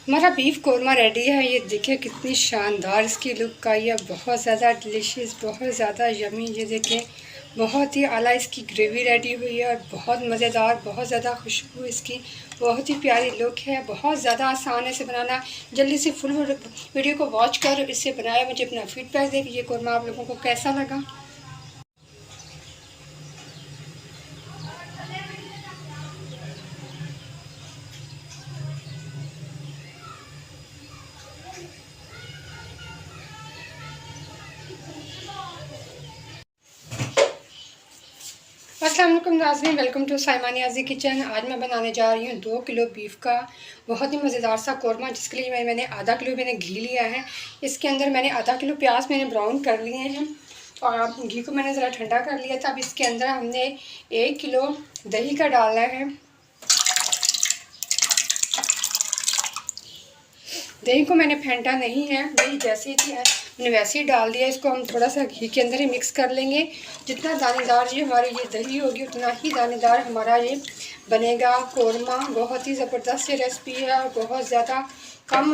हमारा beef korma ready है। ये देखिए कितनी शानदार इसकी लुक आई है, बहुत ज़्यादा डिलीशियस, बहुत ज़्यादा यमी। ये देखिए बहुत ही आला इसकी ग्रेवी रेडी हुई है और बहुत मज़ेदार, बहुत ज़्यादा खुशबू इसकी, बहुत ही प्यारी लुक है। बहुत ज़्यादा आसान है इसे बनाना। जल्दी से फुल वीडियो को वॉच कर इसे बनाया, मुझे अपना फीडबैक दें कि ये कौरमा आप लोगों को कैसा लगा। अस्सलाम वालेकुम नाज़रीन, welcome to Saima Niazi kitchen. आज मैं बनाने जा रही हूँ 2 किलो बीफ का बहुत ही मज़ेदार सा कौरमा, जिसके लिए मैंने आधा किलो घी लिया है। इसके अंदर मैंने आधा किलो प्याज मैंने ब्राउन कर लिए हैं और घी को मैंने ज़रा ठंडा कर लिया था। अब इसके अंदर हमने 1 किलो दही का डालना है। दही को मैंने फेंटा नहीं है, दही जैसे ही थी मैंने वैसे ही डाल दिया। इसको हम थोड़ा सा घी के अंदर ही मिक्स कर लेंगे। जितना दानेदार ये हमारी ये दही होगी उतना ही दानेदार हमारा ये बनेगा कौरमा। बहुत ही ज़बरदस्त ये रेसिपी है और बहुत ज़्यादा कम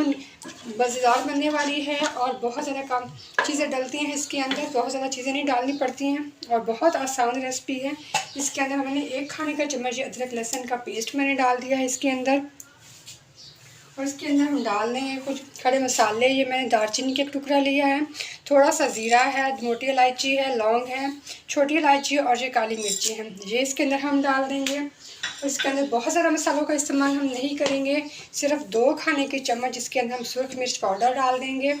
मज़ेदार बनने वाली है और बहुत ज़्यादा कम चीज़ें डलती हैं इसके अंदर, बहुत ज़्यादा चीज़ें नहीं डालनी पड़ती हैं और बहुत आसान रेसिपी है। इसके अंदर मैंने 1 खाने का चम्मच अदरक लहसुन का पेस्ट मैंने डाल दिया है इसके अंदर। और इसके अंदर हम डाल देंगे कुछ खड़े मसाले। ये मैंने दालचीनी का एक टुकड़ा लिया है, थोड़ा सा ज़ीरा है, मोटी इलायची है, लौंग है, छोटी इलायची और ये काली मिर्ची है, ये इसके अंदर हम डाल देंगे। और इसके अंदर बहुत ज़्यादा मसालों का इस्तेमाल हम नहीं करेंगे, सिर्फ 2 खाने के चम्मच इसके अंदर हम सुरख मिर्च पाउडर डाल देंगे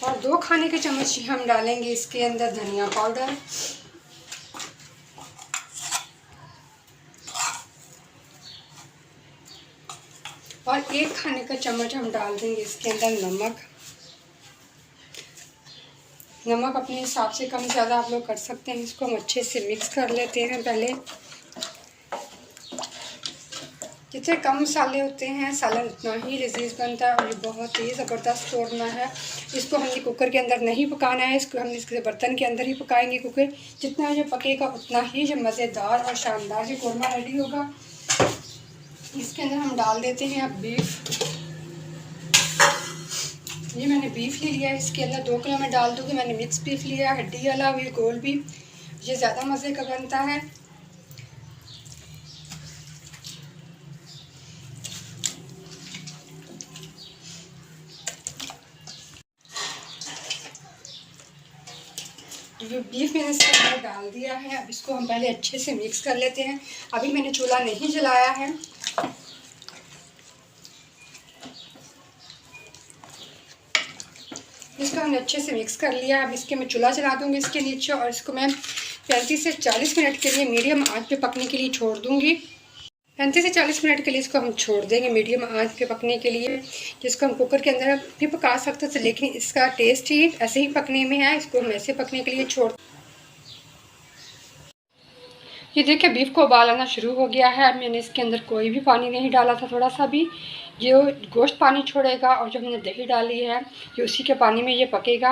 और 2 खाने के चम्मच हम डालेंगे इसके अंदर धनिया पाउडर और 1 खाने का चम्मच हम डाल देंगे इसके अंदर नमक। नमक अपने हिसाब से कम ज़्यादा आप लोग कर सकते हैं। इसको हम अच्छे से मिक्स कर लेते हैं। पहले जितने कम मसाले होते हैं सालन उतना ही लजीज बनता है और ये बहुत ही ज़बरदस्त कौरमा है। इसको हमने कुकर के अंदर नहीं पकाना है, इसको हम इसके बर्तन के अंदर ही पकाएंगे। कुकर जितना ये पकेगा उतना ही ये मज़ेदार और शानदार ये कौरमा रेडी होगा। इसके अंदर हम डाल देते हैं अब बीफ। ये मैंने बीफ ले लिया है, इसके अंदर 2 किलो में डाल दूँगी। मैंने मिक्स बीफ लिया, हड्डी वाला, ये गोल बीफ, ये ज़्यादा मज़े का बनता है। ये बीफ मैंने इसके अंदर डाल दिया है। अब इसको हम पहले अच्छे से मिक्स कर लेते हैं। अभी मैंने चूल्हा नहीं जलाया है। इसको हमने अच्छे से मिक्स कर लिया। अब इसके मैं चूल्हा जला दूंगी इसके नीचे और इसको मैं 35 से 40 मिनट के लिए मीडियम आंच पे पकने के लिए छोड़ दूंगी। 35 से 40 मिनट के लिए इसको हम छोड़ देंगे मीडियम आंच पे पकने के लिए। जिसको हम कुकर के अंदर भी पका सकते थे, लेकिन इसका टेस्ट ही ऐसे ही पकने में है, इसको हम ऐसे पकने के लिए छोड़। ये देखिए बीफ को उबाल आना शुरू हो गया है। मैंने इसके अंदर कोई भी पानी नहीं डाला था, थोड़ा सा भी। जो गोश्त पानी छोड़ेगा और जो हमने दही डाली है ये उसी के पानी में ये पकेगा।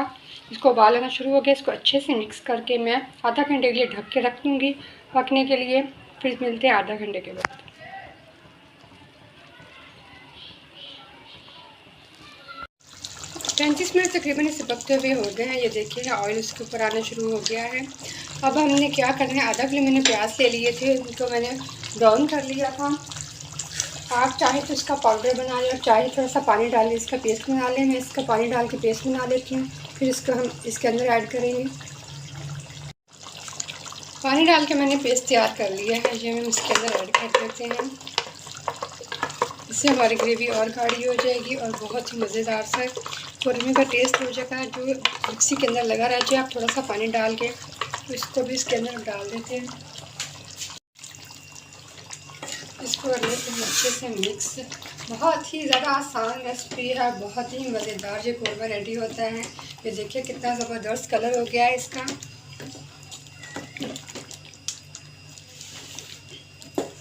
इसको उबाल आना शुरू हो गया। इसको अच्छे से मिक्स करके मैं आधा घंटे के लिए ढक के रख दूँगी पकने के लिए। फिर मिलते हैं आधा घंटे के बाद। 35 मिनट तकरीबन इसे पकते हुए हो गए हैं। ये देखिए ऑयल उसके ऊपर आना शुरू हो गया है। अब हमने क्या करना है, आधा किलो मैंने प्याज ले लिए थे, उनको मैंने ब्राउन कर लिया था। आप चाहे तो इसका पाउडर बना लें और चाहे थोड़ा सा पानी डाल के इसका पेस्ट बना लें। मैं इसका पानी डाल के पेस्ट बना लेती हूँ, फिर इसको हम इसके अंदर ऐड करेंगे। पानी डाल के मैंने पेस्ट तैयार कर लिया है, ये हम इसके अंदर ऐड कर देते हैं। इससे हमारी ग्रेवी और गाढ़ी हो जाएगी और बहुत ही मज़ेदार सा कौरमे का टेस्ट हो जाएगा। जो मिक्सी के अंदर लगा रह जाए, आप थोड़ा सा पानी डाल के तो इसको भी इसके अंदर डाल देते हैं। इसको कर लेते हैं अच्छे से मिक्स। बहुत ही ज़्यादा आसान रेसिपी है, बहुत ही मज़ेदार ये कौरमा रेडी होता है। ये देखिए कितना ज़बरदस्त कलर हो गया है इसका।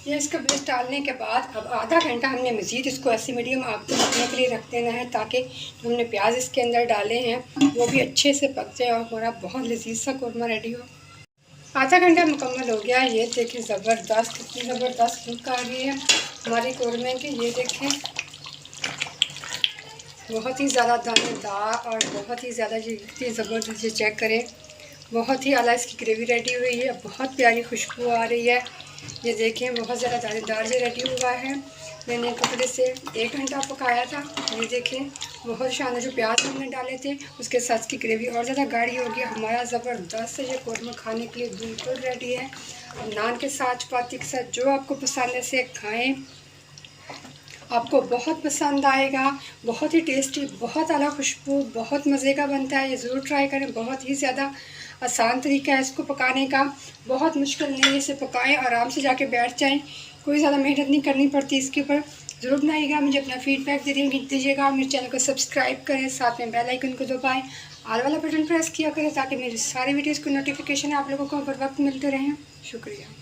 ये इसका पेस्ट डालने के बाद अब आधा घंटा हमने मज़ीद इसको ऐसे मीडियम आग पे पकने के लिए रख देना है, ताकि जो हमने प्याज इसके अंदर डाले हैं वो भी अच्छे से पक जाए और हमारा बहुत लजीज सा कौरमा रेडी हो। आधा घंटा मुकम्मल हो गया। ये देखें ज़बरदस्त, कितनी ज़बरदस्त लुक आ गई है हमारी कौरमे की। ये देखें बहुत ही ज़्यादा दानेदार और बहुत ही ज़्यादा इतनी ज़बरदस्त। चेक करें, बहुत ही आला इसकी ग्रेवी रेडी हुई है। बहुत प्यारी खुशबू आ रही है। ये देखें बहुत ज़्यादा दानेदार से रेडी हुआ है। मैंने कपड़े से 1 घंटा पकाया था। ये देखें बहुत शानदार, जो प्याज हमने डाले थे उसके साथ इसकी ग्रेवी और ज़्यादा गाढ़ी हो गई। हमारा ज़बरदस्त ये कौरमा खाने के लिए बिल्कुल रेडी है। अब नान के साथ, चपाती के साथ, जो आपको पसंद है से खाएँ, आपको बहुत पसंद आएगा। बहुत ही टेस्टी, बहुत आला खुशबू, बहुत मज़े का बनता है। ये ज़रूर ट्राई करें। बहुत ही ज़्यादा आसान तरीका है इसको पकाने का, बहुत मुश्किल नहीं है। इसे पकाएं, आराम से जाके बैठ जाएं, कोई ज़्यादा मेहनत नहीं करनी पड़ती इसके ऊपर। ज़रूर बनाइएगा, मुझे अपना फीडबैक दीजिएगा। मेरे चैनल को सब्सक्राइब करें, साथ में बेल आइकन को दबाएं, ऑल वाला बटन प्रेस किया करें ताकि मेरी सारी वीडियोज़ की नोटिफिकेशन आप लोगों को हर वक्त मिलते रहें। शुक्रिया।